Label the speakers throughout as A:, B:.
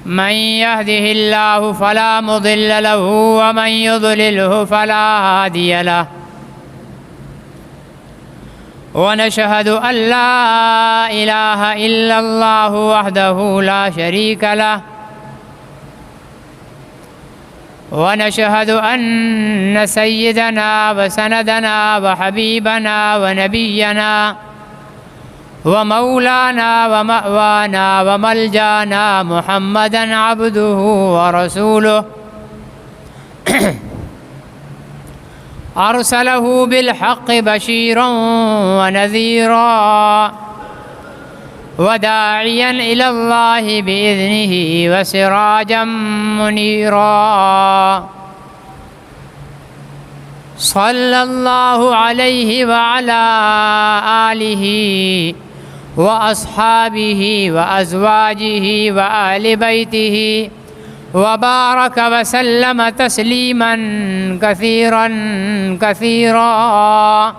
A: من يهده الله فلا مضل له ومن يضلله فلا هادي له ونشهد أن لا إله إلا الله وحده لا شريك له ونشهد أن سيدنا وسندنا وحبيبنا ونبينا ومولانا ومأوانا وملجانا محمدًا عبده ورسوله أرسله بالحق بشيرا ونذيرا وداعيا إلى الله بإذنه وسراجا منيرا صلى الله عليه وعلى آله وأصحابه وأزواجه وأهل بيته وبارك وسلم تسليما كثيرا كثيرا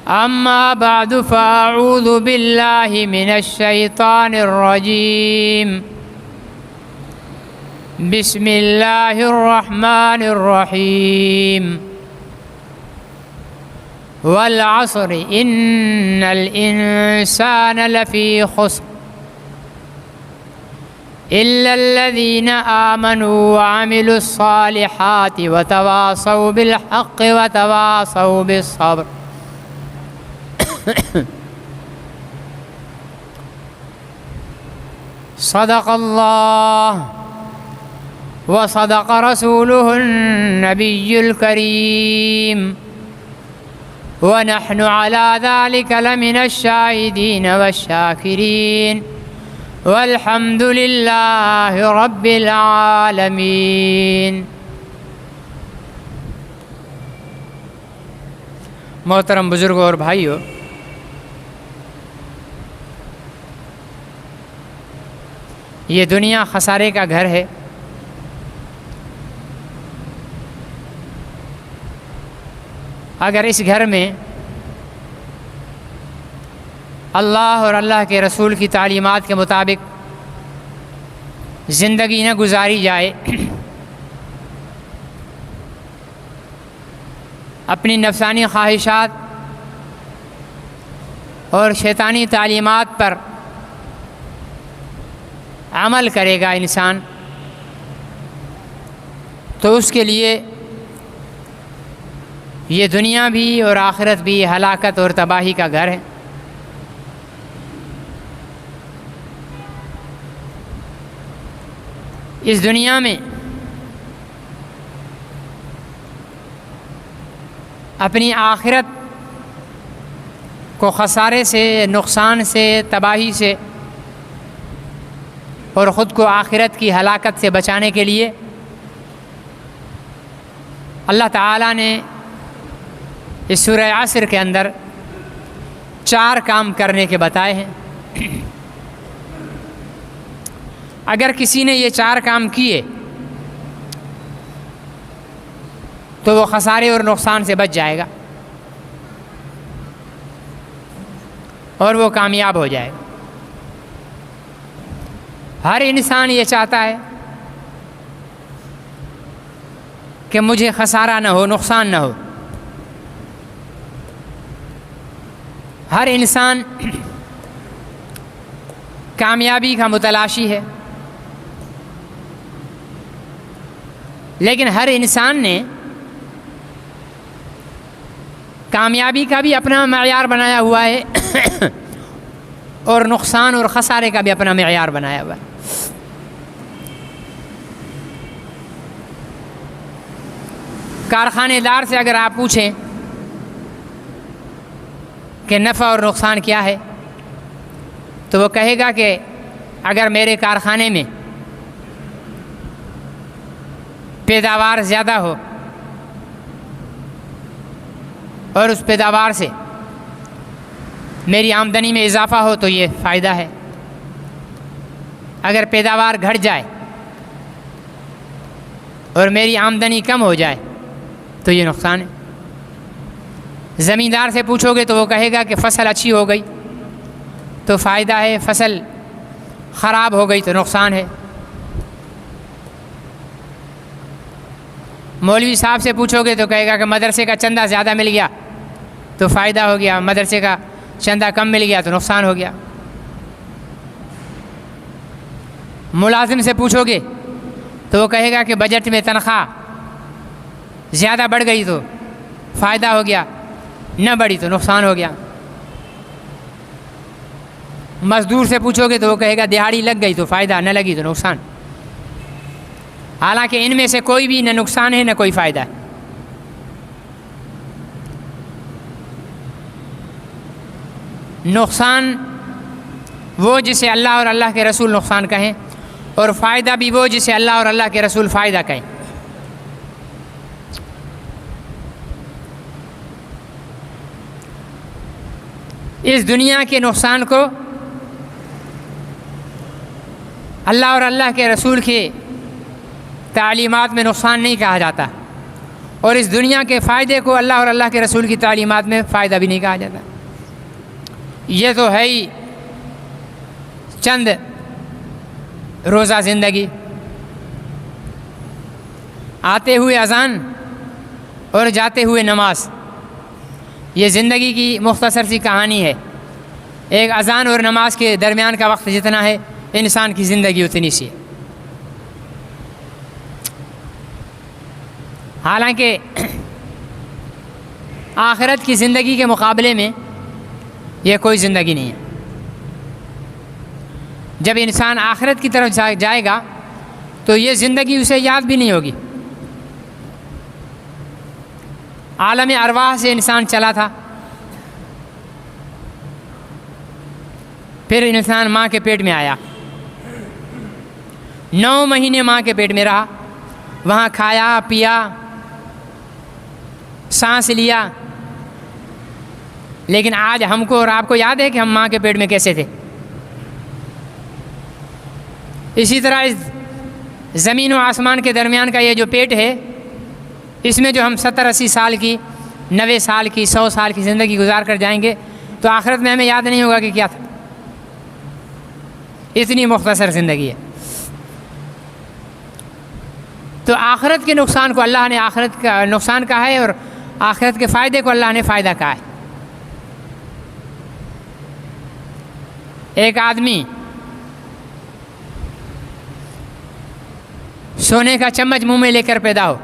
A: أما بعد فأعوذ بالله من الشيطان الرجيم بسم الله الرحمن الرحيم والعصر إن الإنسان لفي خسر إلا الذين آمنوا وعملوا الصالحات وتواصوا بالحق وتواصوا بالصبر صدق الله وصدق رسوله النبي الكريم ونحن على ذلك لمن الشاهدين والشاكرين والحمد لله رب العالمين۔ محترم بزرگوں اور بھائیوں، یہ دنیا خسارے کا گھر ہے۔ اگر اس گھر میں اللہ اور اللہ کے رسول کی تعلیمات کے مطابق زندگی نہ گزاری جائے، اپنی نفسانی خواہشات اور شیطانی تعلیمات پر عمل کرے گا انسان، تو اس کے لیے یہ دنیا بھی اور آخرت بھی ہلاکت اور تباہی کا گھر ہے۔ اس دنیا میں اپنی آخرت کو خسارے سے، نقصان سے، تباہی سے اور خود کو آخرت کی ہلاکت سے بچانے کے لیے اللہ تعالیٰ نے اس سورہ عصر کے اندر 4 کام کرنے کے بتائے ہیں۔ اگر کسی نے یہ 4 کام کیے تو وہ خسارے اور نقصان سے بچ جائے گا اور وہ کامیاب ہو جائے گا۔ ہر انسان یہ چاہتا ہے کہ مجھے خسارہ نہ ہو، نقصان نہ ہو۔ ہر انسان کامیابی کا متلاشی ہے، لیکن ہر انسان نے کامیابی کا بھی اپنا معیار بنایا ہوا ہے اور نقصان اور خسارے کا بھی اپنا معیار بنایا ہوا ہے۔ کارخانے دار سے اگر آپ پوچھیں کہ نفع اور نقصان کیا ہے، تو وہ کہے گا کہ اگر میرے کارخانے میں پیداوار زیادہ ہو اور اس پیداوار سے میری آمدنی میں اضافہ ہو تو یہ فائدہ ہے، اگر پیداوار گھٹ جائے اور میری آمدنی کم ہو جائے تو یہ نقصان ہے۔ زمیندار سے پوچھو گے تو وہ کہے گا کہ فصل اچھی ہو گئی تو فائدہ ہے، فصل خراب ہو گئی تو نقصان ہے۔ مولوی صاحب سے پوچھو گے تو کہے گا کہ مدرسے کا چندہ زیادہ مل گیا تو فائدہ ہو گیا، مدرسے کا چندہ کم مل گیا تو نقصان ہو گیا۔ ملازم سے پوچھو گے تو وہ کہے گا کہ بجٹ میں تنخواہ زیادہ بڑھ گئی تو فائدہ ہو گیا، نہ بڑھی تو نقصان ہو گیا۔ مزدور سے پوچھو گے تو وہ کہے گا دہاڑی لگ گئی تو فائدہ، نہ لگی تو نقصان۔ حالانکہ ان میں سے کوئی بھی نہ نقصان ہے نہ کوئی فائدہ ہے۔ نقصان وہ جسے اللہ اور اللہ کے رسول نقصان کہیں، اور فائدہ بھی وہ جسے اللہ اور اللہ کے رسول فائدہ کہیں۔ اس دنیا کے نقصان کو اللہ اور اللہ کے رسول کے تعلیمات میں نقصان نہیں کہا جاتا، اور اس دنیا کے فائدے کو اللہ اور اللہ کے رسول کی تعلیمات میں فائدہ بھی نہیں کہا جاتا۔ یہ تو ہے ہی چند روزہ زندگی، آتے ہوئے اذان اور جاتے ہوئے نماز، یہ زندگی کی مختصر سی کہانی ہے۔ ایک اذان اور نماز کے درمیان کا وقت جتنا ہے انسان کی زندگی اتنی سی ہے۔ حالانکہ آخرت کی زندگی کے مقابلے میں یہ کوئی زندگی نہیں ہے۔ جب انسان آخرت کی طرف جائے گا تو یہ زندگی اسے یاد بھی نہیں ہوگی۔ عالم ارواح سے انسان چلا تھا، پھر انسان ماں کے پیٹ میں آیا، 9 مہینے ماں کے پیٹ میں رہا، وہاں کھایا پیا، سانس لیا، لیکن آج ہم کو اور آپ کو یاد ہے کہ ہم ماں کے پیٹ میں کیسے تھے۔ اسی طرح اس زمین و آسمان کے درمیان کا یہ جو پیٹ ہے، اس میں جو ہم 70-80 سال کی، 90 سال کی، 100 سال کی زندگی گزار کر جائیں گے تو آخرت میں ہمیں یاد نہیں ہوگا کہ کیا تھا۔ اتنی مختصر زندگی ہے۔ تو آخرت کے نقصان کو اللہ نے آخرت کا نقصان کہا ہے، اور آخرت کے فائدے کو اللہ نے فائدہ کہا ہے۔ ایک آدمی سونے کا چمچ منہ میں لے کر پیدا ہو،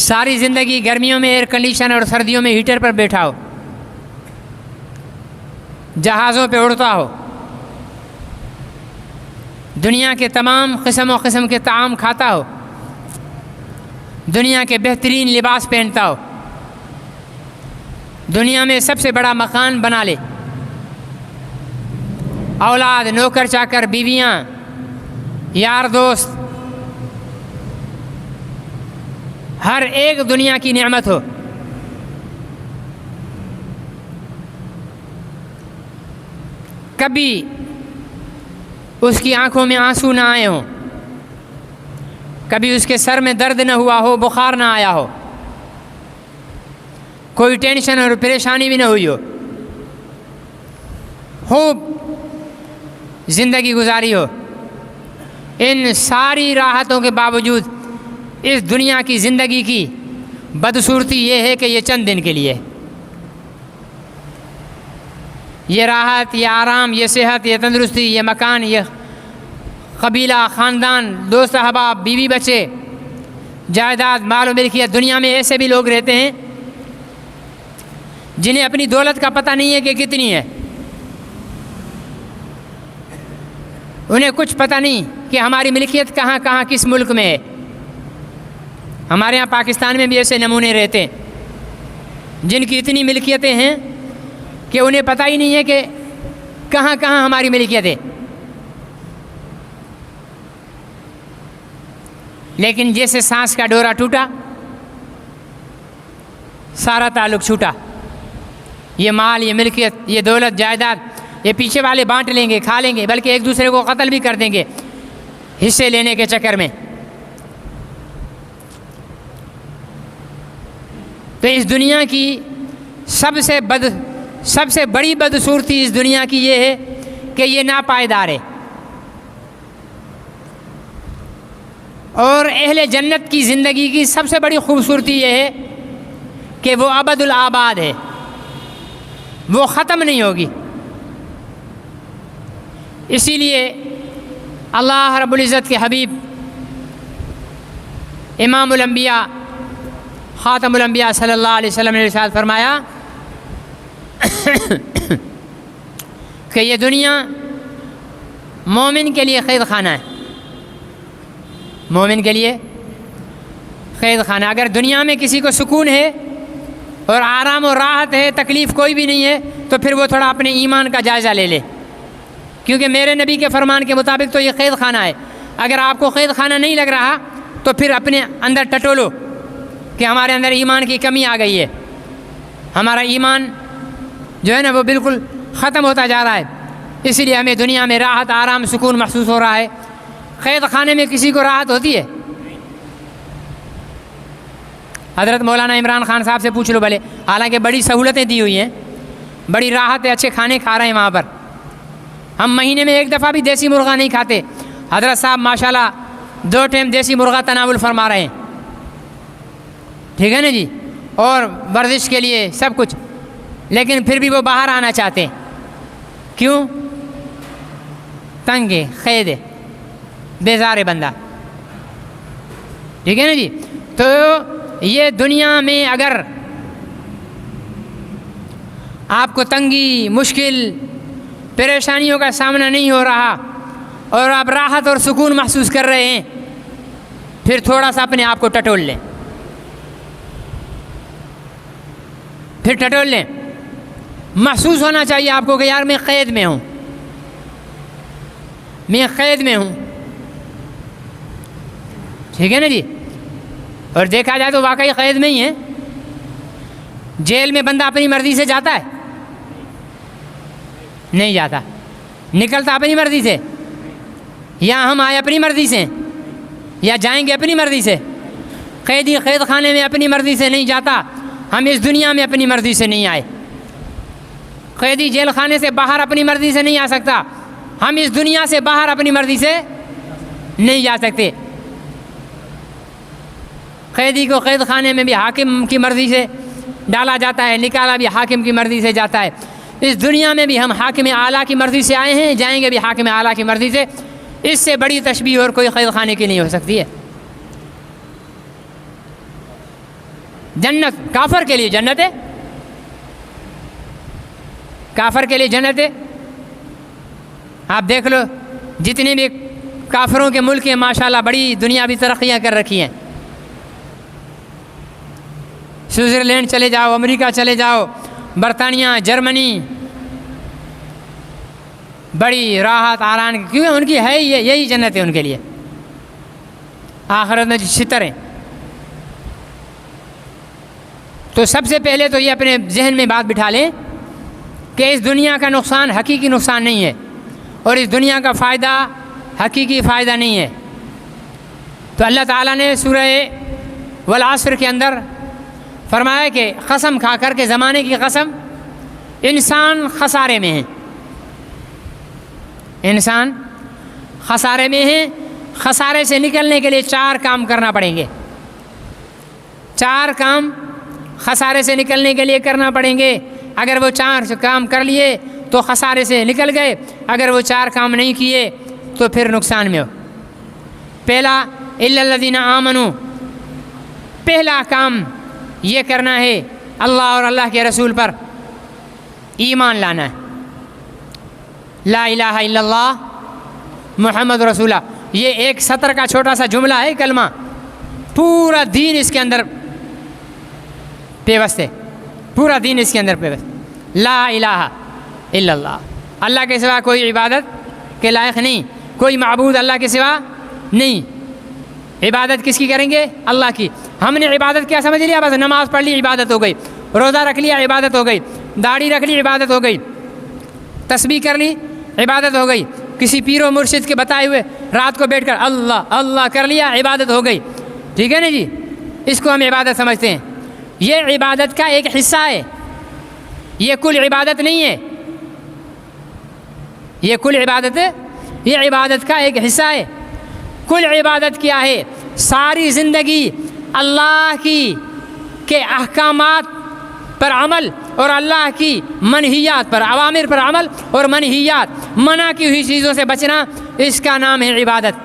A: ساری زندگی گرمیوں میں ایئر کنڈیشن اور سردیوں میں ہیٹر پر بیٹھا ہو، جہازوں پہ اڑتا ہو، دنیا کے تمام قسم و قسم کے طعام کھاتا ہو، دنیا کے بہترین لباس پہنتا ہو، دنیا میں سب سے بڑا مکان بنا لے، اولاد، نوکر چاکر، بیویاں، یار دوست، ہر ایک دنیا کی نعمت ہو، کبھی اس کی آنکھوں میں آنسو نہ آئے ہوں، کبھی اس کے سر میں درد نہ ہوا ہو، بخار نہ آیا ہو، کوئی ٹینشن اور پریشانی بھی نہ ہوئی ہو، خوب زندگی گزاری ہو، ان ساری راحتوں کے باوجود اس دنیا کی زندگی کی بدصورتی یہ ہے کہ یہ چند دن کے لیے ہے۔ یہ راحت، یہ آرام، یہ صحت، یہ تندرستی، یہ مکان، یہ قبیلہ، خاندان، دوست احباب، بیوی بچے، جائیداد، مال و ملکیت، دنیا میں ایسے بھی لوگ رہتے ہیں جنہیں اپنی دولت کا پتہ نہیں ہے کہ کتنی ہے، انہیں کچھ پتہ نہیں کہ ہماری ملکیت کہاں کہاں کس ملک میں ہے۔ ہمارے ہاں پاکستان میں بھی ایسے نمونے رہتے ہیں جن کی اتنی ملکیتیں ہیں کہ انہیں پتہ ہی نہیں ہے کہ کہاں کہاں ہماری ملکیت ہے۔ لیکن جیسے سانس کا ڈورا ٹوٹا، سارا تعلق چھوٹا، یہ مال، یہ ملکیت، یہ دولت، جائیداد، یہ پیچھے والے بانٹ لیں گے، کھا لیں گے، بلکہ ایک دوسرے کو قتل بھی کر دیں گے حصے لینے کے چکر میں۔ تو اس دنیا کی سب سے سب سے بڑی بدصورتی اس دنیا کی یہ ہے کہ یہ ناپائیدار ہے، اور اہل جنت کی زندگی کی سب سے بڑی خوبصورتی یہ ہے کہ وہ ابد الآباد ہے، وہ ختم نہیں ہوگی۔ اسی لیے اللہ رب العزت کے حبیب امام الانبیاء خاتم الانبیاء صلی اللہ علیہ وسلم نے ارشاد فرمایا کہ یہ دنیا مومن کے لیے قید خانہ ہے، مومن کے لیے قید خانہ۔ اگر دنیا میں کسی کو سکون ہے اور آرام و راحت ہے، تکلیف کوئی بھی نہیں ہے، تو پھر وہ تھوڑا اپنے ایمان کا جائزہ لے لے، کیونکہ میرے نبی کے فرمان کے مطابق تو یہ قید خانہ ہے۔ اگر آپ کو قید خانہ نہیں لگ رہا تو پھر اپنے اندر ٹٹولو کہ ہمارے اندر ایمان کی کمی آ گئی ہے، ہمارا ایمان جو ہے نا وہ بالکل ختم ہوتا جا رہا ہے، اسی لیے ہمیں دنیا میں راحت آرام سکون محسوس ہو رہا ہے۔ قید خانے میں کسی کو راحت ہوتی ہے؟ حضرت مولانا عمران خان صاحب سے پوچھ لو بھلے، حالانکہ بڑی سہولتیں دی ہوئی ہیں، بڑی راحت ہے، اچھے کھانے کھا رہے ہیں وہاں پر۔ ہم مہینے میں ایک دفعہ بھی دیسی مرغا نہیں کھاتے، حضرت صاحب ماشاءاللہ 2 ٹائم دیسی مرغا تناول فرما رہے ہیں، ٹھیک ہے نا جی، اور ورزش کے لیے سب کچھ، لیکن پھر بھی وہ باہر آنا چاہتے ہیں، کیوں؟ تنگ ہے، قید ہے، بیزار ہے بندہ، ٹھیک ہے نا جی۔ تو یہ دنیا میں اگر آپ کو تنگی، مشکل، پریشانیوں کا سامنا نہیں ہو رہا اور آپ راحت اور سکون محسوس کر رہے ہیں، پھر تھوڑا سا اپنے آپ کو ٹٹول لیں، پھر ٹٹول لیں۔ محسوس ہونا چاہیے آپ کو کہ یار میں قید میں ہوں، میں قید میں ہوں، ٹھیک ہے نا جی۔ اور دیکھا جائے تو واقعی قید میں ہی ہے۔ جیل میں بندہ اپنی مرضی سے جاتا ہے؟ نہیں جاتا، نکلتا اپنی مرضی سے، یا ہم آئے اپنی مرضی سے یا جائیں گے اپنی مرضی سے؟ قیدی قید خانے میں اپنی مرضی سے نہیں جاتا، ہم اس دنیا میں اپنی مرضی سے نہیں آئے۔ قیدی جیل خانے سے باہر اپنی مرضی سے نہیں آ سکتا، ہم اس دنیا سے باہر اپنی مرضی سے نہیں جا سکتے۔ قیدی کو قید خانے میں بھی حاکم کی مرضی سے ڈالا جاتا ہے، نکالا بھی حاکم کی مرضی سے جاتا ہے۔ اس دنیا میں بھی ہم حاکم اعلیٰ کی مرضی سے آئے ہیں، جائیں گے بھی حاکم اعلیٰ کی مرضی سے۔ اس سے بڑی تشبیہ اور کوئی قید خانے کی نہیں ہو سکتی ہے۔ جنت کافر کے لیے جنت ہے، کافر کے لیے جنت ہے۔ آپ دیکھ لو جتنے بھی کافروں کے ملک ہیں ماشاءاللہ بڑی دنیاوی ترقیاں کر رکھی ہیں۔ سوئٹزرلینڈ چلے جاؤ، امریکہ چلے جاؤ، برطانیہ، جرمنی، بڑی راحت آرام، کیوں؟ ان کی ہے یہی جنت ہے ان کے لیے، آخرت میں چھتر ہیں۔ تو سب سے پہلے تو یہ اپنے ذہن میں بات بٹھا لیں کہ اس دنیا کا نقصان حقیقی نقصان نہیں ہے، اور اس دنیا کا فائدہ حقیقی فائدہ نہیں ہے۔ تو اللہ تعالیٰ نے سورہ والعصر کے اندر فرمایا کہ قسم کھا کر کے، زمانے کی قسم، انسان خسارے میں ہے، انسان خسارے میں ہے۔ خسارے سے نکلنے کے لیے 4 کام کرنا پڑیں گے، 4 کام خسارے سے نکلنے کے لیے کرنا پڑیں گے۔ اگر وہ 4 کام کر لیے تو خسارے سے نکل گئے، اگر وہ 4 کام نہیں کیے تو پھر نقصان میں ہو۔ پہلا الا الذین آمنوا، پہلا کام یہ کرنا ہے اللہ اور اللہ کے رسول پر ایمان لانا ہے۔ لا الہ الا اللہ محمد رسول اللہ، یہ ایک سطر کا چھوٹا سا جملہ ہے، کلمہ، پورا دین اس کے اندر پیوست ہے، پورا دین اس کے اندر پیوست۔ لا الہ الا اللہ، اللہ کے سوا کوئی عبادت کے لائق نہیں، کوئی معبود اللہ کے سوا نہیں۔ عبادت کس کی کریں گے؟ اللہ کی۔ ہم نے عبادت کیا سمجھ لیا؟ بس نماز پڑھ لی عبادت ہو گئی، روزہ رکھ لیا عبادت ہو گئی، داڑھی رکھ لی عبادت ہو گئی، تسبیح کر لی عبادت ہو گئی، کسی پیر و مرشد کے بتائے ہوئے رات کو بیٹھ کر اللہ اللہ کر لیا عبادت ہو گئی، ٹھیک ہے نا جی، اس کو ہم عبادت سمجھتے ہیں۔ یہ عبادت کا ایک حصہ ہے، یہ کل عبادت نہیں ہے، یہ کل عبادت ہے، یہ عبادت کا ایک حصہ ہے۔ کل عبادت کیا ہے؟ ساری زندگی اللہ کے احکامات پر عمل اور اللہ کی منہیات پر، اوامر پر عمل اور منہیات، منع کی ہوئی چیزوں سے بچنا، اس کا نام ہے عبادت۔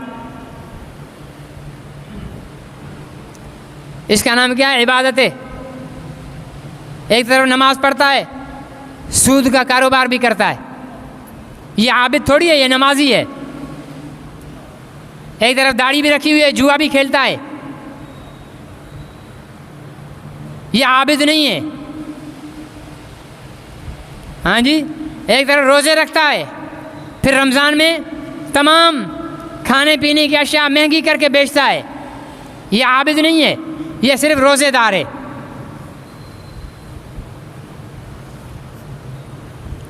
A: اس کا نام کیا ہے؟ عبادت ہے۔ ایک طرف نماز پڑھتا ہے، سود کا کاروبار بھی کرتا ہے، یہ عابد تھوڑی ہے، یہ نمازی ہے۔ ایک طرف داڑھی بھی رکھی ہوئی ہے، جوا بھی کھیلتا ہے، یہ عابد نہیں ہے۔ ہاں جی، ایک طرف روزے رکھتا ہے، پھر رمضان میں تمام کھانے پینے کی اشیاء مہنگی کر کے بیچتا ہے، یہ عابد نہیں ہے، یہ صرف روزے دار ہے۔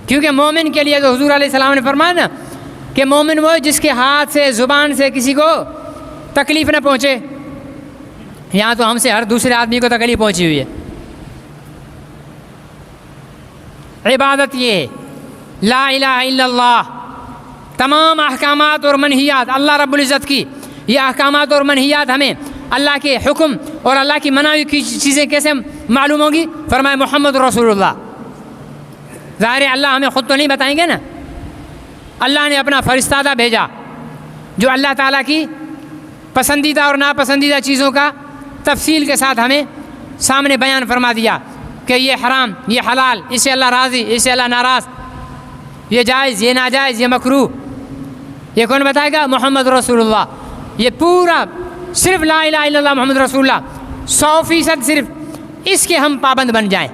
A: کیونکہ مومن کے لیے تو حضور علیہ السلام نے فرمایا نا کہ مومن وہ جس کے ہاتھ سے، زبان سے کسی کو تکلیف نہ پہنچے۔ یہاں تو ہم سے ہر دوسرے آدمی کو تکلیف پہنچی ہوئی ہے۔ عبادت یہ ہے، لا الہ الا اللہ، تمام احکامات اور منہیات اللہ رب العزت کی، یہ احکامات اور منہیات ہمیں اللہ کے حکم اور اللہ کی منع کی چیزیں کیسے معلوم ہوگی؟ فرمائے محمد رسول اللہ۔ ظاہر ہے اللہ ہمیں خود تو نہیں بتائیں گے نا، اللہ نے اپنا فرستادہ بھیجا جو اللہ تعالیٰ کی پسندیدہ اور ناپسندیدہ چیزوں کا تفصیل کے ساتھ ہمیں سامنے بیان فرما دیا کہ یہ حرام، یہ حلال، اس سے اللہ راضی، اس سے اللہ ناراض، یہ جائز، یہ ناجائز، یہ مکروہ۔ یہ کون بتائے گا؟ محمد رسول اللہ۔ یہ پورا صرف لا الہ الا اللہ محمد رسول اللہ 100% صرف اس کے ہم پابند بن جائیں،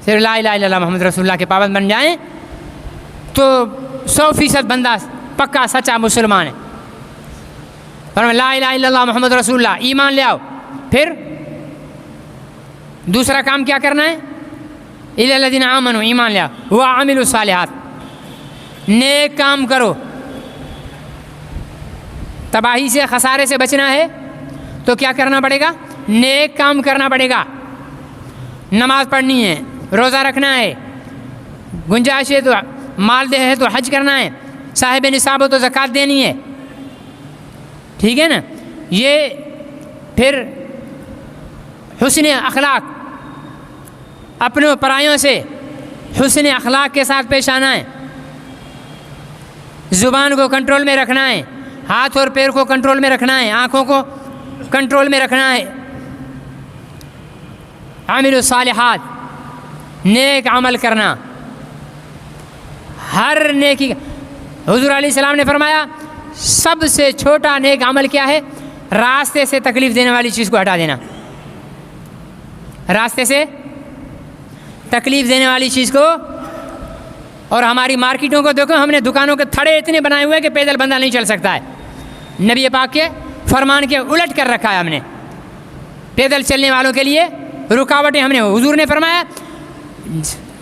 A: صرف لا الہ الا اللہ محمد رسول اللہ کے پابند بن جائیں تو 100% بندہ پکا سچا مسلمان ہے۔ فرمایا لا الہ الا اللہ محمد رسول اللہ، ایمان لے آؤ۔ پھر دوسرا کام کیا کرنا ہے؟ الی الذین آمنوا، ایمان لے آؤ، وعملوا الصالحات، نیک کام کرو۔ تباہی سے، خسارے سے بچنا ہے تو کیا کرنا پڑے گا؟ نیک کام کرنا پڑے گا۔ نماز پڑھنی ہے، روزہ رکھنا ہے، گنجائش ہے تو مال دے ہے تو حج کرنا ہے، صاحب نصاب ہو تو زکوٰۃ دینی ہے، ٹھیک ہے نا۔ یہ پھر حسن اخلاق، اپنے پرایوں سے حسن اخلاق کے ساتھ پیش آنا ہے، زبان کو کنٹرول میں رکھنا ہے، ہاتھ اور پیر کو کنٹرول میں رکھنا ہے، آنکھوں کو کنٹرول میں رکھنا ہے۔ عامل الصالحات، نیک عمل کرنا، ہر نیکی۔ حضور علیہ السلام نے فرمایا سب سے چھوٹا نیک عمل کیا ہے؟ راستے سے تکلیف دینے والی چیز کو ہٹا دینا۔ راستے سے تکلیف دینے والی چیز کو، اور ہماری مارکیٹوں کو دیکھو، ہم نے دکانوں کے تھڑے اتنے بنائے ہوئے ہیں کہ پیدل بندہ نہیں چل سکتا ہے۔ نبی پاک کے فرمان کے الٹ کر رکھا ہے ہم نے، پیدل چلنے والوں کے لیے رکاوٹیں ہم نے۔ حضور نے فرمایا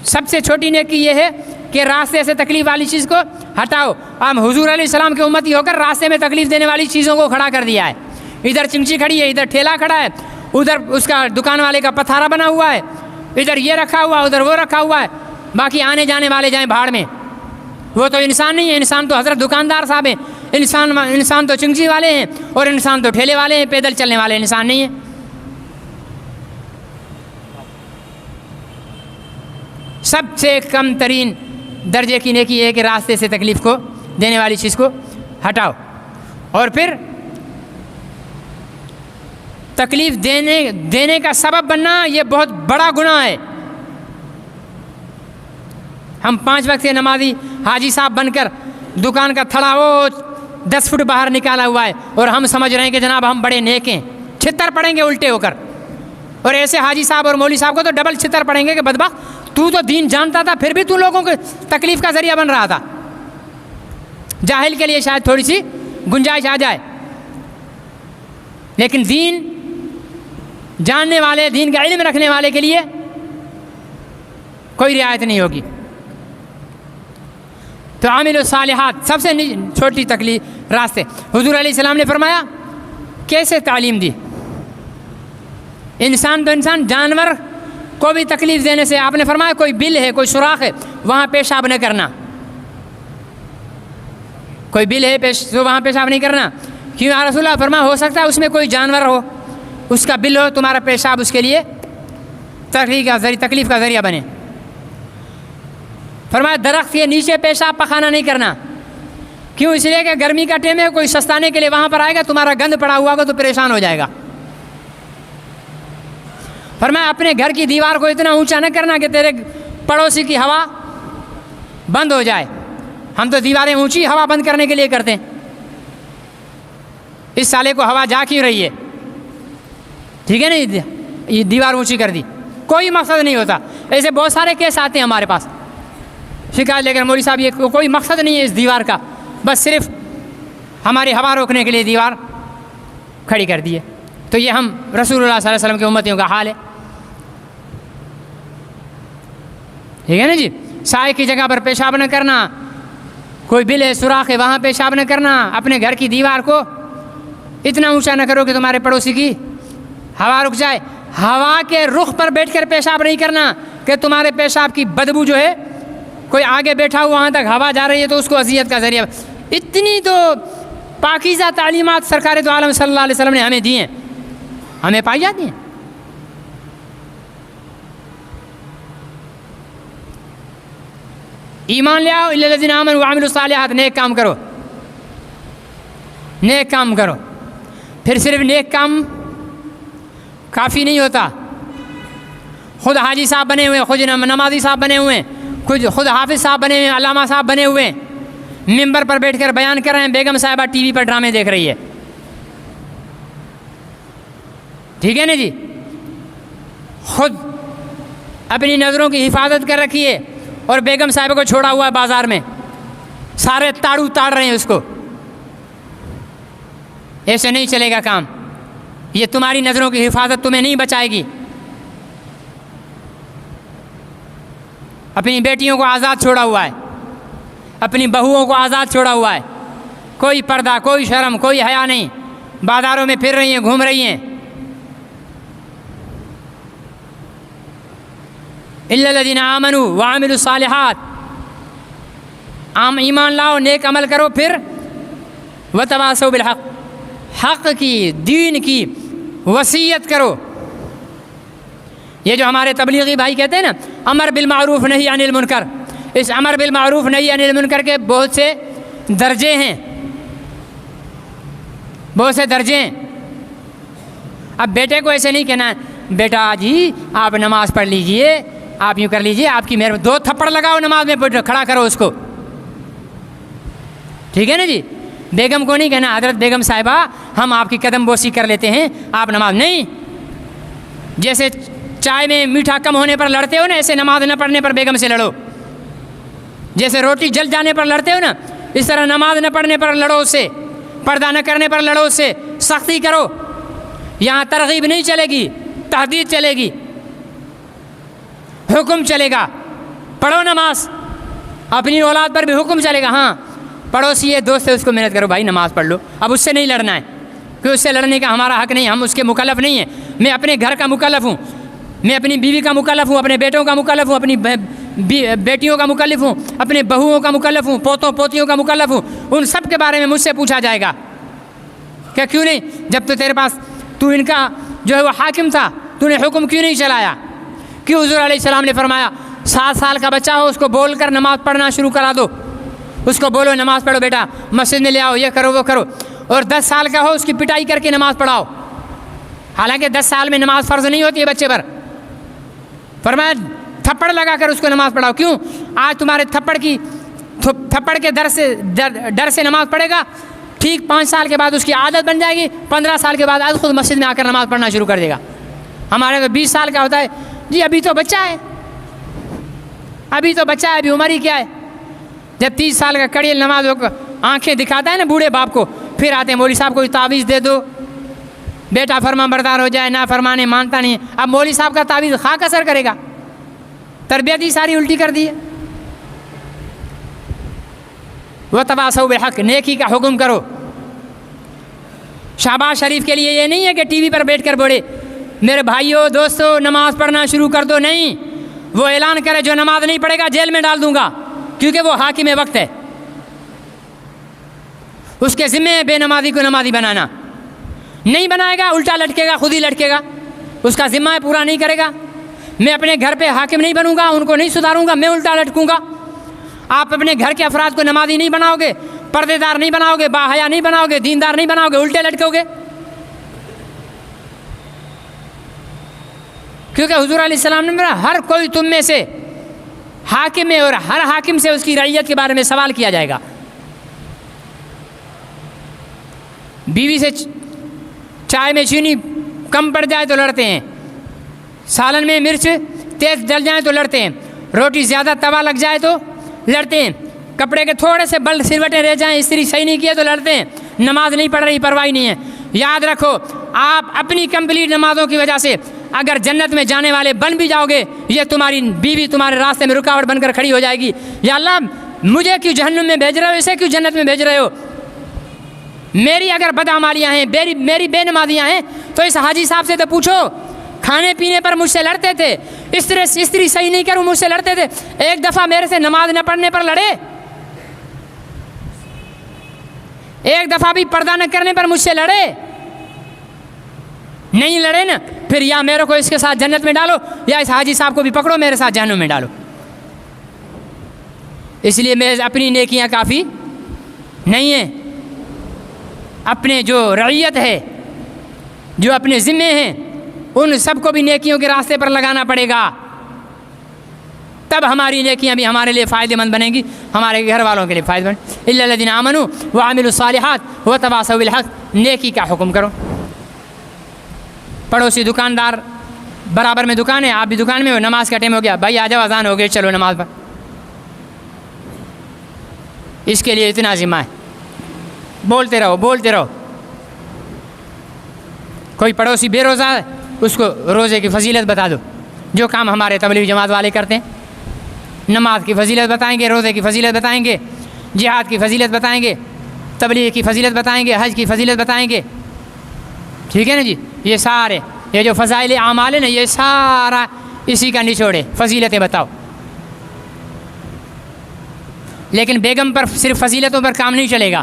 A: سب سے چھوٹی نیکی یہ ہے کہ راستے سے تکلیف والی چیز کو ہٹاؤ۔ ہم حضور علیہ السلام کے امتی ہو کر راستے میں تکلیف دینے والی چیزوں کو کھڑا کر دیا ہے۔ ادھر چمچی کھڑی ہے، ادھر ٹھیلا کھڑا ہے، ادھر اس کا دکان والے کا پتھارا بنا ہوا ہے، ادھر یہ رکھا ہوا، ادھر وہ رکھا ہوا ہے، باقی آنے جانے والے جائیں بھاڑ میں۔ وہ تو انسان نہیں ہے، انسان تو حضرت دکاندار صاحب ہیں، انسان تو چنگسی والے ہیں، اور انسان تو ٹھیلے والے ہیں، پیدل چلنے والے انسان نہیں ہیں۔ سب سے کم ترین درجے کی نیکی ہے کہ راستے سے تکلیف کو دینے والی چیز کو ہٹاؤ۔ اور پھر تکلیف دینے کا سبب بننا یہ بہت بڑا گناہ ہے۔ ہم 5 وقت کے نمازی حاجی صاحب بن کر دکان کا تھڑا وہ 10 فٹ باہر نکالا ہوا ہے، اور ہم سمجھ رہے ہیں کہ جناب ہم بڑے نیک ہیں، چھتر پڑیں گے الٹے ہو کر۔ اور ایسے حاجی صاحب اور مولوی صاحب کو تو ڈبل چھتر پڑیں گے کہ بدبخت، تو دین جانتا تھا پھر بھی تو لوگوں کو تکلیف کا ذریعہ بن رہا تھا۔ جاہل کے لیے شاید تھوڑی سی گنجائش آ جائے، لیکن دین جاننے والے، دین کا علم رکھنے والے کے لیے کوئی رعایت نہیں ہوگی۔ تو عامل الصالحات سب سے چھوٹی تکلیف راستے۔ حضور علیہ السلام نے فرمایا کیسے تعلیم دی؟ انسان تو انسان، جانور کوئی بھی تکلیف دینے سے، آپ نے فرمایا کوئی بل ہے، کوئی سوراخ ہے، وہاں پیشاب نہ کرنا. کوئی بل ہے تو وہاں پیشاب نہیں کرنا. کیوں یا رسول اللہ؟ فرمایا ہو سکتا ہے اس میں کوئی جانور ہو، اس کا بل ہو، تمہارا پیشاب اس کے لیے تکلیف کا ذریعہ بنے. فرمایا درخت کے نیچے پیشاب پخانا نہیں کرنا. کیوں؟ اس لیے کہ گرمی کا ٹائم ہے، کوئی سستانے کے لیے وہاں پر آئے گا، تمہارا گند پڑا ہوا ہوگا تو پریشان ہو جائے گا. فرمایا اپنے گھر کی دیوار کو اتنا اونچا نہ کرنا کہ تیرے پڑوسی کی ہوا بند ہو جائے. ہم تو دیواریں اونچی ہوا بند کرنے کے لیے کرتے ہیں. اس سالے کو ہوا جا کیوں رہی ہے؟ ٹھیک ہے نا، یہ دیوار اونچی کر دی، کوئی مقصد نہیں ہوتا. ایسے بہت سارے کیس آتے ہیں ہمارے پاس شکایت لے کر، مولوی صاحب یہ کوئی مقصد نہیں ہے اس دیوار کا، بس صرف ہماری ہوا روکنے کے لیے دیوار کھڑی کر دی ہے. تو یہ ہم رسول اللہ صلی اللہ علیہ وسلم کے امتیوں کا حال ہے. ٹھیک ہے نا جی. سائے کی جگہ پر پیشاب نہ کرنا، کوئی بل ہے، سوراخ ہے، وہاں پیشاب نہ کرنا. اپنے گھر کی دیوار کو اتنا اونچا نہ کرو کہ تمہارے پڑوسی کی ہوا رک جائے. ہوا کے رخ پر بیٹھ کر پیشاب نہیں کرنا کہ تمہارے پیشاب کی بدبو جو ہے کوئی آگے بیٹھا ہوا وہاں تک ہوا جا رہی ہے تو اس کو اذیت کا ذریعہ. اتنی تو پاکیزہ تعلیمات سرکار دو عالم صلی اللہ علیہ وسلم نے ہمیں دی ہیں، ہمیں پائی جاتی ہیں. ایمان لے آؤ، الا الذین آمنوا وعملوا الصالحات، نیک کام کرو، نیک کام کرو. پھر صرف نیک کام کافی نہیں ہوتا. خود حاجی صاحب بنے ہوئے، خود نمازی صاحب بنے ہوئے، خود حافظ صاحب بنے ہوئے، علامہ صاحب بنے ہوئے، ممبر پر بیٹھ کر بیان کر رہے ہیں، بیگم صاحبہ ٹی وی پر ڈرامے دیکھ رہی ہے. ٹھیک ہے نا جی. خود اپنی نظروں کی حفاظت کر رکھی ہے اور بیگم صاحبہ کو چھوڑا ہوا ہے بازار میں، سارے تاڑو تاڑ رہے ہیں اس کو. ایسے نہیں چلے گا کام. یہ تمہاری نظروں کی حفاظت تمہیں نہیں بچائے گی. اپنی بیٹیوں کو آزاد چھوڑا ہوا ہے، اپنی بہوؤں کو آزاد چھوڑا ہوا ہے، کوئی پردہ، کوئی شرم، کوئی حیا نہیں، بازاروں میں پھر رہی ہیں، گھوم رہی ہیں. الا الذین آمنوا وعملوا الصالحات، ایمان لاؤ، نیک عمل کرو، پھر وتواصوا بالحق، حق کی، دین کی وصیت کرو. یہ جو ہمارے تبلیغی بھائی کہتے ہیں نا امر بالمعروف نہی عن المنکر، اس امر بالمعروف نہی عن المنکر کے بہت سے درجے ہیں، بہت سے درجے ہیں. اب بیٹے کو ایسے نہیں کہنا بیٹا جی آپ نماز پڑھ لیجئے، آپ یوں کر لیجئے، آپ کی مہربانی، 2 تھپڑ لگاؤ نماز میں کھڑا کرو اس کو. ٹھیک ہے نا جی. بیگم کو نہیں کہنا حضرت بیگم صاحبہ ہم آپ کی قدم بوسی کر لیتے ہیں، آپ نماز نہیں. جیسے چائے میں میٹھا کم ہونے پر لڑتے ہو نا، ایسے نماز نہ پڑھنے پر بیگم سے لڑو. جیسے روٹی جل جانے پر لڑتے ہو نا، اس طرح نماز نہ پڑھنے پر لڑو اس سے، پردہ نہ کرنے پر لڑو اس سے، سختی کرو. یہاں ترغیب نہیں چلے گی، تحدید چلے گی، حکم چلے گا. پڑھو نماز، اپنی اولاد پر بھی حکم چلے گا. ہاں پڑوسی ہے، دوست ہے، اس کو محنت کرو بھائی، نماز پڑھ لو. اب اس سے نہیں لڑنا ہے، کہ اس سے لڑنے کا ہمارا حق نہیں، ہم اس کے مکلف نہیں ہیں. میں اپنے گھر کا مکلف ہوں، میں اپنی بیوی کا مکلف ہوں، اپنے بیٹوں کا مکلف ہوں، اپنی بیٹیوں کا مکلف ہوں، اپنے بہوؤں کا مکلف ہوں، پوتوں پوتیوں کا مکلف ہوں. ان سب کے بارے میں مجھ سے پوچھا جائے گا کہ کیوں نہیں، جب تو تیرے پاس تو ان کا جو ہے وہ حاکم تھا، تو نے حکم کیوں نہیں چلایا؟ کیوں حضور علیہ السلام نے فرمایا 7 سال کا بچہ ہو اس کو بول کر نماز پڑھنا شروع کرا دو، اس کو بولو نماز پڑھو بیٹا، مسجد میں لے آؤ، یہ کرو وہ کرو. اور 10 سال کا ہو اس کی پٹائی کر کے نماز پڑھاؤ، حالانکہ 10 سال میں نماز فرض نہیں ہوتی ہے بچے پر. فرمایا تھپڑ لگا کر اس کو نماز پڑھاؤ. کیوں؟ آج تمہارے تھپڑ کے ڈر سے نماز پڑھے گا، ٹھیک 5 سال کے بعد اس کی عادت بن جائے گی، 15 سال کے بعد آج خود مسجد میں آ کر نماز پڑھنا شروع کر دے گا. ہمارے تو 20 سال کا ہوتا ہے، جی ابھی تو بچہ ہے، ابھی تو بچہ ہے، ابھی عمر ہی کیا ہے. جب 30 سال کا کڑیل نماز آنکھیں دکھاتا ہے نا بوڑھے باپ کو، پھر آتے ہیں مولوی صاحب کوئی تعویذ دے دو، بیٹا فرما بردار ہو جائے، نہ فرمانے مانتا نہیں. اب مولوی صاحب کا تعویذ خاک اثر کرے گا، تربیت ہی ساری الٹی کر دی ہے. وتواصوا بالحق، نیکی کا حکم کرو. شہباز شریف کے لیے یہ نہیں ہے کہ ٹی وی پر بیٹھ کر بولے میرے بھائیوں دوستوں نماز پڑھنا شروع کر دو، نہیں، وہ اعلان کرے جو نماز نہیں پڑھے گا جیل میں ڈال دوں گا، کیونکہ وہ حاکم وقت ہے، اس کے ذمے ہے بے نمازی کو نمازی بنانا، نہیں بنائے گا الٹا لٹکے گا، خود ہی لٹکے گا، اس کا ذمہ ہے پورا نہیں کرے گا۔ میں اپنے گھر پہ حاکم نہیں بنوں گا، ان کو نہیں سدھاروں گا، میں الٹا لٹکوں گا۔ آپ اپنے گھر کے افراد کو نمازی نہیں بناؤ گے، پردے دار نہیں بناؤ گے، باحیا نہیں بناؤ گے، دیندار نہیں بناؤ گے، الٹے لٹکو گے۔ کیونکہ حضور علیہ السلام نے میرا ہر کوئی تم میں سے حاکم ہے، اور ہر حاکم سے اس کی رعیت کے بارے میں سوال کیا جائے گا۔ بیوی سے چائے میں چینی کم پڑ جائے تو لڑتے ہیں، سالن میں مرچ تیز ڈل جائیں تو لڑتے ہیں، روٹی زیادہ توا لگ جائے تو لڑتے ہیں، کپڑے کے تھوڑے سے بل سلوٹیں رہ جائیں استری صحیح نہیں کیے تو لڑتے ہیں، نماز نہیں پڑھ رہی پرواہ نہیں ہے۔ یاد رکھو آپ اپنی کمپلیٹ نمازوں کی وجہ سے اگر جنت میں جانے والے بن بھی جاؤ گے، یہ تمہاری بیوی تمہارے راستے میں رکاوٹ بن کر کھڑی ہو جائے گی، یا اللہ مجھے کیوں جہنم میں بھیج رہے ہو، اسے کیوں جنت میں بھیج رہے ہو؟ میری اگر بدعمالیاں ہیں، میری بے نمازیاں ہیں تو اس حاجی صاحب سے تو پوچھو، کھانے پینے پر مجھ سے لڑتے تھے، استری صحیح نہیں کروں مجھ سے لڑتے تھے، ایک دفعہ میرے سے نماز نہ پڑھنے پر لڑے، ایک دفعہ بھی پردہ نہ کرنے پر مجھ سے لڑے؟ نہیں لڑے نا، پھر یا میرے کو اس کے ساتھ جنت میں ڈالو، یا اس حاجی صاحب کو بھی پکڑو میرے ساتھ جہنم میں ڈالو۔ اس لیے میں اپنی نیکیاں کافی نہیں ہیں، اپنے جو رعیت ہے، جو اپنے ذمے ہیں، ان سب کو بھی نیکیوں کے راستے پر لگانا پڑے گا، تب ہماری نیکیاں بھی ہمارے لیے فائدہ مند بنیں گی، ہمارے گھر والوں کے لیے فائدہ مند۔ الا الذین آمنوا وعملوا الصالحات وتواصوا بالحق، نیکی کا حکم کرو۔ پڑوسی دکاندار برابر میں دکان ہے، آپ بھی دکان میں ہو، نماز کا ٹائم ہو گیا، بھائی آ جاؤ اذان ہو گئی چلو نماز پر، اس کے لیے اتنا ذمہ ہے، بولتے رہو بولتے رہو۔ کوئی پڑوسی بے روزہ ہے، اس کو روزے کی فضیلت بتا دو، جو کام ہمارے تبلیغ جماعت والے کرتے ہیں، نماز کی فضیلت بتائیں گے، روزے کی فضیلت بتائیں گے، جہاد کی فضیلت بتائیں گے، تبلیغ کی فضیلت بتائیں گے، حج کی فضیلت بتائیں گے، ٹھیک ہے نا جی؟ یہ سارے یہ جو فضائل اعمال ہیں نا، یہ سارا اسی کا نچوڑے، فضیلتیں بتاؤ۔ لیکن بیگم پر صرف فضیلتوں پر کام نہیں چلے گا،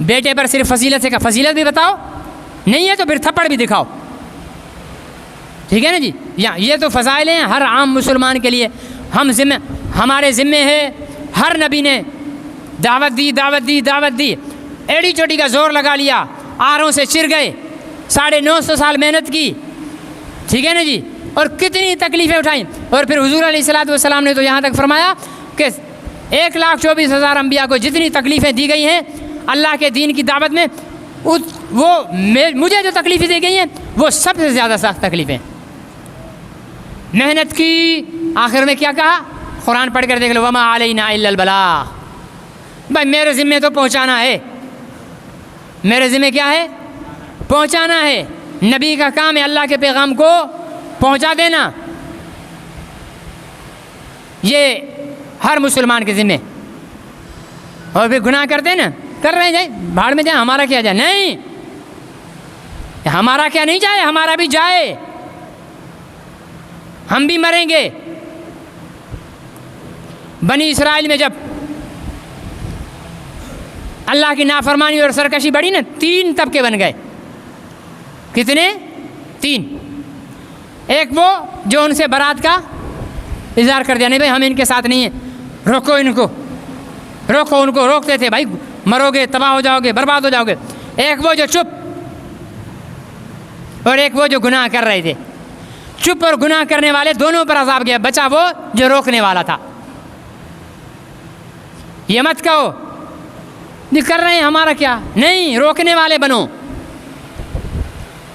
A: بیٹے پر صرف فضیلت سے کا فضیلت بھی بتاؤ، نہیں ہے تو پھر تھپڑ بھی دکھاؤ، ٹھیک ہے نا جی؟ یہ تو فضائل ہیں ہر عام مسلمان کے لیے، ہمارے ذمے ہے، ہر نبی نے دعوت دی دعوت دی دعوت دی، ایڑی چوٹی کا زور لگا لیا، آروں سے چر گئے، 950 سال محنت کی، ٹھیک ہے نا جی؟ اور کتنی تکلیفیں اٹھائیں، اور پھر حضور علیہ الصلوۃ والسلام نے تو یہاں تک فرمایا کہ 1,24,000 انبیاء کو جتنی تکلیفیں دی گئی ہیں اللہ کے دین کی دعوت میں، وہ مجھے جو تکلیفیں دی گئی ہیں وہ سب سے زیادہ سخت تکلیفیں، محنت کی، آخر میں کیا کہا؟ قرآن پڑھ کر دیکھ لو، وما علینا الا البلاغ، بھائی میرے ذمے تو پہنچانا ہے، میرے ذمے کیا ہے؟ پہنچانا ہے، نبی کا کام ہے اللہ کے پیغام کو پہنچا دینا، یہ ہر مسلمان کے ذمے۔ اور پھر گناہ کرتے ہیں نا، کر رہے ہیں جائے بھاڑ میں جائے، ہمارا کیا جائے، نہیں، ہمارا کیا نہیں جائے، ہمارا بھی جائے، ہم بھی مریں گے۔ بنی اسرائیل میں جب اللہ کی نافرمانی اور سرکشی بڑھی نا، 3 طبقے بن گئے، کتنے؟ 3۔ ایک وہ جو ان سے برات کا اظہار کر دیا، نہیں بھائی ہم ان کے ساتھ نہیں ہیں، روکو ان کو، روکو ان کو، روکتے تھے، بھائی مرو گے، تباہ ہو جاؤ گے، برباد ہو جاؤ گے۔ ایک وہ جو چپ، اور ایک وہ جو گناہ کر رہے تھے۔ چپ اور گناہ کرنے والے دونوں پر عذاب گیا، بچا وہ جو روکنے والا تھا۔ یہ مت کہو کر رہے ہیں ہمارا کیا، نہیں، روکنے والے بنو،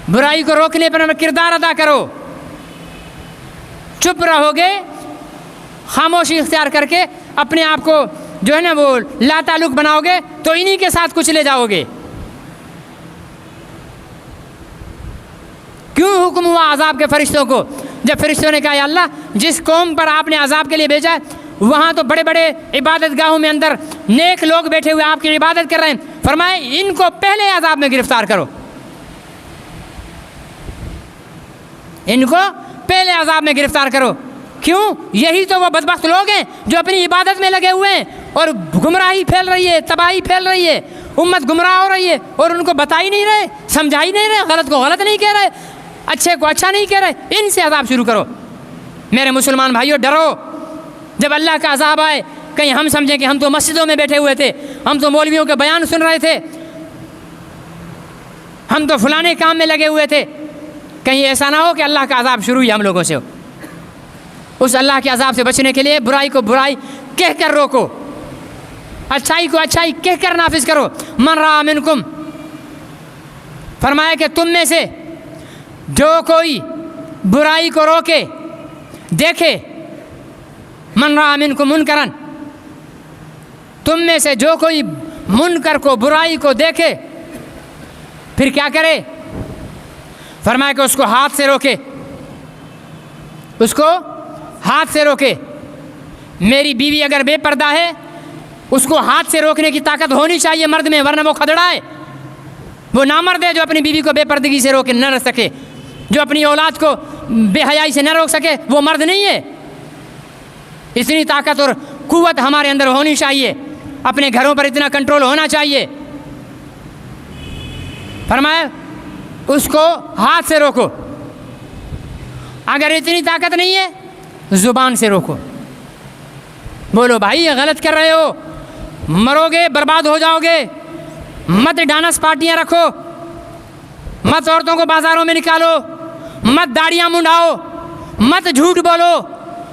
A: برائی کو روکنے پر کردار ادا کرو۔ چپ رہو گے، خاموشی اختیار کر کے اپنے آپ کو جو ہے نا وہ لا تعلق بناؤ گے تو انہی کے ساتھ کچھ لے جاؤ گے۔ کیوں حکم ہوا عذاب کے فرشتوں کو؟ جب فرشتوں نے کہا یا اللہ جس قوم پر آپ نے عذاب کے لیے بھیجا وہاں تو بڑے بڑے عبادت گاہوں میں اندر نیک لوگ بیٹھے ہوئے آپ کی عبادت کر رہے ہیں، فرمائے ان کو پہلے عذاب میں گرفتار کرو۔ ان کو پہلے عذاب میں گرفتار کرو. کیوں؟ یہی تو وہ بدبخت لوگ ہیں جو اپنی عبادت میں لگے ہوئے ہیں اور گمراہی پھیل رہی ہے, تباہی پھیل رہی ہے, امت گمراہ ہو رہی ہے اور ان کو بتا ہی نہیں رہے, سمجھا ہی نہیں رہے, غلط کو غلط نہیں کہہ رہے, اچھے کو اچھا نہیں کہہ رہے. ان سے عذاب شروع کرو. میرے مسلمان بھائیوں, ڈرو. جب اللہ کا عذاب آئے کہیں ہم سمجھیں کہ ہم تو مسجدوں میں بیٹھے ہوئے تھے, ہم تو مولویوں کے بیان سن رہے تھے, ہم تو فلانے کام میں لگے ہوئے تھے. کہیں ایسا نہ ہو کہ اللہ کا عذاب شروع ہی ہم لوگوں سے ہو. اس اللہ کے عذاب سے بچنے کے لیے برائی کو برائی کہہ کر روکو, اچھائی کو اچھائی کہہ کر نافذ کرو. من رأى منکم, فرمایا کہ تم میں سے جو کوئی برائی کو روکے دیکھے, من رأى منکم منکرا, تم میں سے جو کوئی منکر کو برائی کو دیکھے پھر کیا کرے؟ فرمایا کہ اس کو ہاتھ سے روکے, اس کو ہاتھ سے روکے. میری بیوی اگر بے پردہ ہے اس کو ہاتھ سے روکنے کی طاقت ہونی چاہیے مرد میں, ورنہ وہ کھدڑا ہے, وہ نامرد ہے جو اپنی بیوی کو بے پردگی سے روک نہ رکھ سکے, جو اپنی اولاد کو بے حیائی سے نہ روک سکے, وہ مرد نہیں ہے. اتنی طاقت اور قوت ہمارے اندر ہونی چاہیے, اپنے گھروں پر اتنا کنٹرول ہونا چاہیے. فرمایا اس کو ہاتھ سے روکو. اگر اتنی طاقت نہیں ہے زبان سے روکو. بولو بھائی یہ غلط کر رہے ہو, مرو گے, برباد ہو جاؤ گے. مت ڈانس پارٹیاں رکھو, مت عورتوں کو بازاروں میں نکالو, مت داڑیاں منڈاؤ, مت جھوٹ بولو,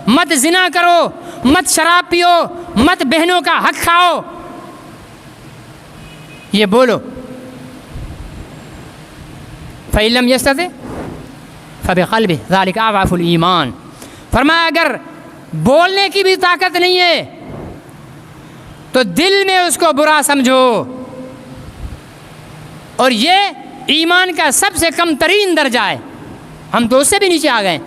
A: مت زنا کرو, مت شراب پیو, مت بہنوں کا حق کھاؤ. یہ بولو. فَإِن لَّمْ يَسْتَطِعْ فَبِقَلْبِهِ ذَلِكَ أَضْعَفُ الْإِيمَانِ. فرمایا اگر بولنے کی بھی طاقت نہیں ہے تو دل میں اس کو برا سمجھو, اور یہ ایمان کا سب سے کم ترین درجہ ہے. ہم تو اس سے بھی نیچے آ گئے.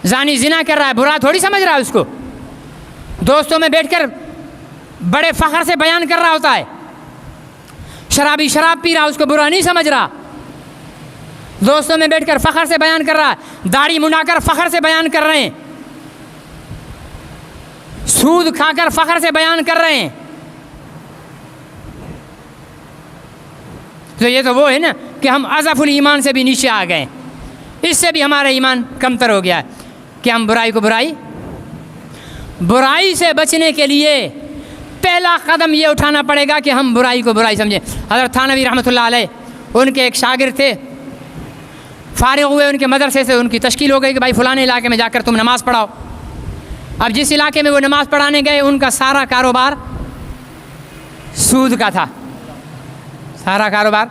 A: زانی زنا کر رہا ہے, برا تھوڑی سمجھ رہا ہے اس کو, دوستوں میں بیٹھ کر بڑے فخر سے بیان کر رہا ہوتا ہے. شرابی شراب پی رہا, اس کو برا نہیں سمجھ رہا, دوستوں میں بیٹھ کر فخر سے بیان کر رہا ہے. داڑھی منڈا کر فخر سے بیان کر رہے ہیں, سود کھا کر فخر سے بیان کر رہے ہیں. تو یہ تو وہ ہے نا کہ ہم اضعف الایمان سے بھی نیچے آ گئے. اس سے بھی ہمارا ایمان کمتر ہو گیا ہے کہ ہم برائی کو برائی سے بچنے کے لیے پہلا قدم یہ اٹھانا پڑے گا کہ ہم برائی کو برائی سمجھیں. حضرت تھانوی رحمۃ اللہ علیہ, ان کے ایک شاگرد تھے, فارغ ہوئے ان کے مدرسے سے, ان کی تشکیل ہو گئی کہ بھائی فلانے علاقے میں جا کر تم نماز پڑھاؤ. اب جس علاقے میں وہ نماز پڑھانے گئے ان کا سارا کاروبار سود کا تھا, سارا کاروبار.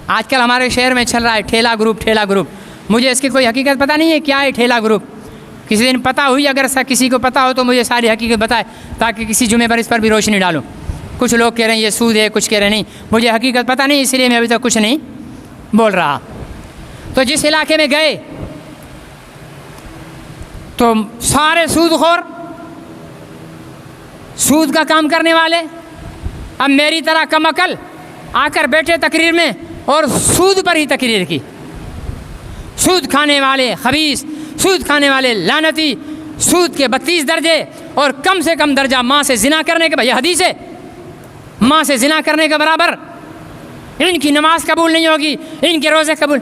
A: آج کل ہمارے شہر میں چل رہا ہے ٹھیلا گروپ. مجھے اس کی کوئی حقیقت پتہ نہیں ہے کیا ہے ٹھیلا گروپ. کسی دن پتہ ہوئی, اگر کسی کو پتہ ہو تو مجھے ساری حقیقت بتائے تاکہ کسی جمعے پر اس پر بھی روشنی ڈالوں. کچھ لوگ کہہ رہے ہیں یہ سود ہے, کچھ کہہ رہے نہیں. مجھے حقیقت پتہ نہیں, اس لیے میں ابھی تک کچھ نہیں بول رہا. تو جس علاقے میں گئے تو سارے سود خور, سود کا کام کرنے والے. اب میری طرح کم عقل آ کر بیٹھے تقریر میں اور سود پر ہی تقریر کی. سود کھانے والے خبیث, سود کھانے والے لعنتی, سود کے 32 درجے, اور کم سے کم درجہ ماں سے زنا کرنے کے. یہ حدیث ہے, ماں سے زنا کرنے کے برابر. ان کی نماز قبول نہیں ہوگی, ان کے روزے قبول.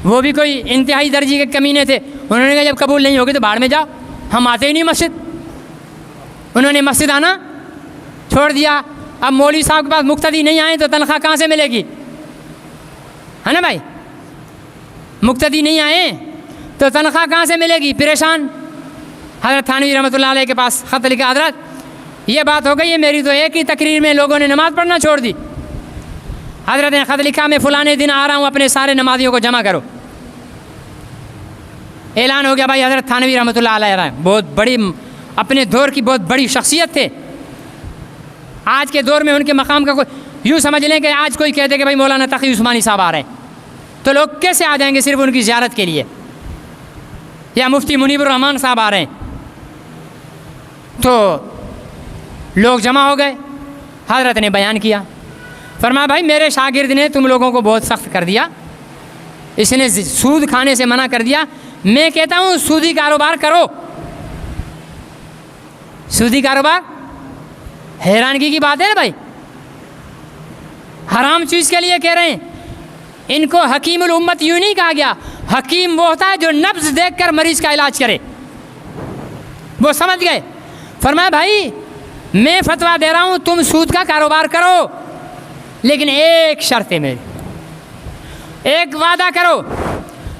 A: وہ بھی کوئی انتہائی درجے کے کمینے تھے. انہوں نے کہا جب قبول نہیں ہوگی تو باہر میں جاؤ, ہم آتے ہی نہیں مسجد. انہوں نے مسجد آنا چھوڑ دیا. اب مولوی صاحب کے پاس مقتدی نہیں آئے تو تنخواہ کہاں سے ملے گی, ہے نا بھائی؟ مقتدی نہیں آئے تو تنخواہ کہاں سے ملے گی, پریشان. حضرت تھانوی رحمۃ اللہ علیہ کے پاس خط لکھا, حضرت یہ بات ہو گئی ہے, میری تو ایک ہی تقریر میں لوگوں نے نماز پڑھنا چھوڑ دی. حضرت نے خط لکھا, میں فلانے دن آ رہا ہوں, اپنے سارے نمازیوں کو جمع کرو. اعلان ہو گیا بھائی حضرت تھانوی رحمۃ اللہ علیہ بہت بڑی, اپنے دور کی بہت بڑی شخصیت تھے. آج کے دور میں ان کے مقام کا کوئی, یوں سمجھ لیں کہ آج کوئی کہتے کہ بھائی مولانا تقی عثمانی صاحب آ رہے ہیں تو لوگ کیسے آ جائیں گے صرف ان کی زیارت کے لیے, یا مفتی منیب الرحمان صاحب آ رہے ہیں. تو لوگ جمع ہو گئے, حضرت نے بیان کیا, فرمایا بھائی میرے شاگرد نے تم لوگوں کو بہت سخت کر دیا، اس نے سود کھانے سے منع کر دیا، میں کہتا ہوں سودی کاروبار کرو۔ سودی کاروبار حیرانگی کی بات ہے نا بھائی، حرام چیز کے لیے کہہ رہے ہیں۔ ان کو حکیم الامت یوں نہیں کہا گیا، حکیم وہ ہوتا ہے جو نبض دیکھ کر مریض کا علاج کرے، وہ سمجھ گئے۔ فرمایا بھائی میں فتویٰ دے رہا ہوں تم سود کا کاروبار کرو، لیکن ایک شرط ہے میری، ایک وعدہ کرو،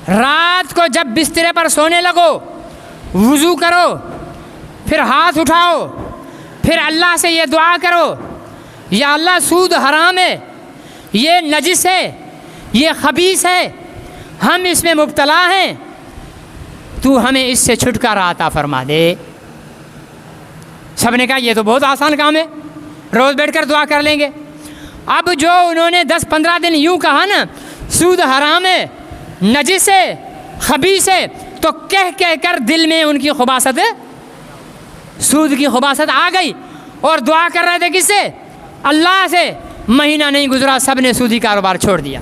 A: رات کو جب بسترے پر سونے لگو وضو کرو، پھر ہاتھ اٹھاؤ، پھر اللہ سے یہ دعا کرو، یا اللہ سود حرام ہے، یہ نجس ہے، یہ خبیث ہے، ہم اس میں مبتلا ہیں، تو ہمیں اس سے چھٹکارا عطا فرما دے۔ سب نے کہا یہ تو بہت آسان کام ہے، روز بیٹھ کر دعا کر لیں گے۔ اب جو انہوں نے 10-15 دن یوں کہا نا سود حرام ہے، نجس ہے، خبیث ہے، تو کہہ کہہ کر دل میں ان کی خباثت، سود کی خباثت آ گئی، اور دعا کر رہے تھے کس سے؟ اللہ سے۔ مہینہ نہیں گزرا سب نے سودی کاروبار چھوڑ دیا۔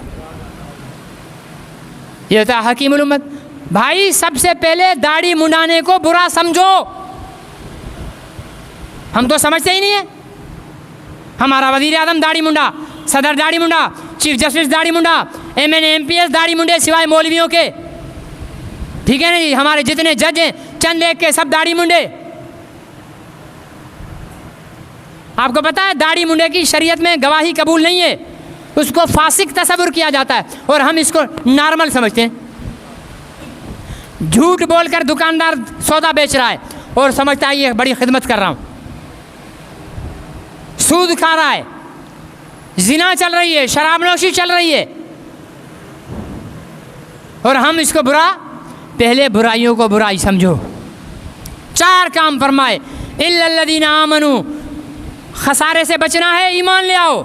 A: یہ تھا حکیم الامت۔ بھائی سب سے پہلے داڑھی منڈانے کو برا سمجھو، ہم تو سمجھتے ہی نہیں ہیں۔ ہمارا وزیر اعظم داڑھی منڈا، صدر داڑھی منڈا، چیف جسٹس داڑھی منڈا، MN MP S داڑھی منڈے سوائے مولویوں کے، ٹھیک ہے نا جی، ہمارے جتنے جج ہیں چند ایک کے سب داڑھی منڈے۔ آپ کو پتہ ہے داڑھی منڈے کی شریعت میں گواہی قبول نہیں ہے، اس کو فاسق تصور کیا جاتا ہے، اور ہم اس کو نارمل سمجھتے ہیں۔ جھوٹ بول کر دکاندار سودا بیچ رہا ہے اور سمجھتا ہے یہ بڑی خدمت کر رہا ہوں، سود کھا رہا ہے، زنا چل رہی ہے، شراب نوشی چل رہی ہے، اور ہم اس کو برا۔ پہلے برائیوں کو برائی سمجھو۔ 4 کام فرمائے، الا الذین آمنوا، خسارے سے بچنا ہے ایمان لے آؤ،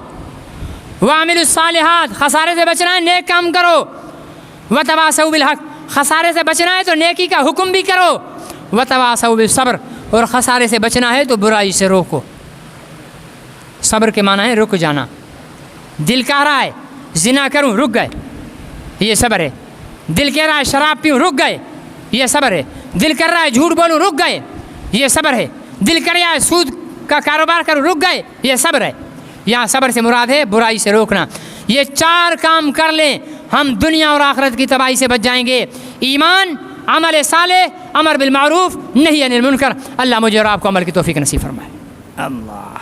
A: وعملوا الصالحات، خسارے سے بچنا ہے نیک کام کرو، وتواصوا بالحق، خسارے سے بچنا ہے تو نیکی کا حکم بھی کرو، وتواصوا بالصبر، اور خسارے سے بچنا ہے تو برائی سے روکو۔ صبر کے معنی ہے رک جانا۔ دل کہہ رہا ہے زنا کروں، رک گئے، یہ صبر ہے۔ دل کہہ رہا ہے شراب پیوں، رک گئے، یہ صبر ہے۔ دل کر رہا ہے جھوٹ بولوں، رک گئے، یہ صبر ہے۔ دل کر رہا ہے سود کا کاروبار کروں، رک گئے، یہ صبر ہے۔ یہاں صبر سے مراد ہے برائی سے روکنا۔ یہ 4 کام کر لیں ہم دنیا اور آخرت کی تباہی سے بچ جائیں گے۔ ایمان، عمل صالح، امر بالمعروف، نہی عن المنکر۔ اللہ مجھے اور آپ کو عمل کی توفیق نصیب فرمائے۔ اللہ